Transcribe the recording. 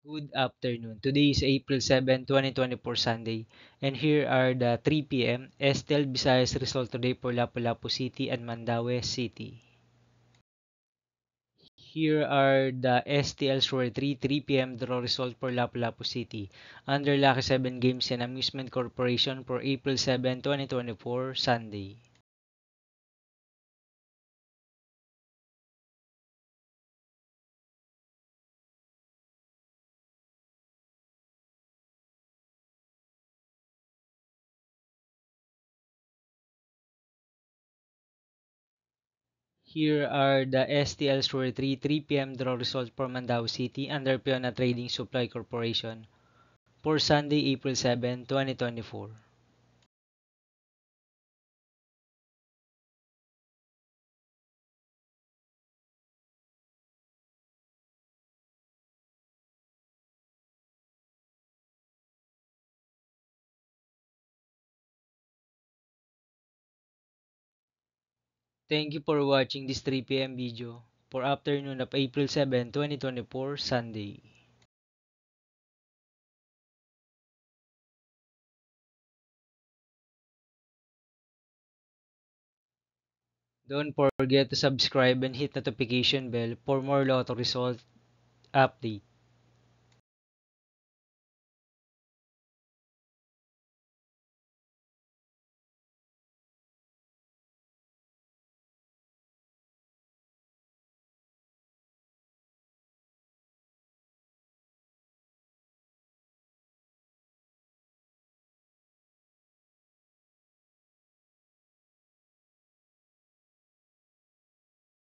Good afternoon. Today is April 7, 2024 Sunday, and here are the 3 p.m. Estel Visayas result today for Lapu-Lapu City and Mandaue City. Here are the STLs for 3 p.m. draw result for Lapu-Lapu City. Under Lucky 7 Games and Amusement Corporation for April 7, 2024 Sunday. Here are the STLs for 3 p.m. draw result for Mandaue City under Piona Trading Supply Corporation for Sunday, April 7, 2024. Thank you for watching this 3 p.m. video for afternoon of April 7, 2024, Sunday. Don't forget to subscribe and hit notification bell for more lotto result update.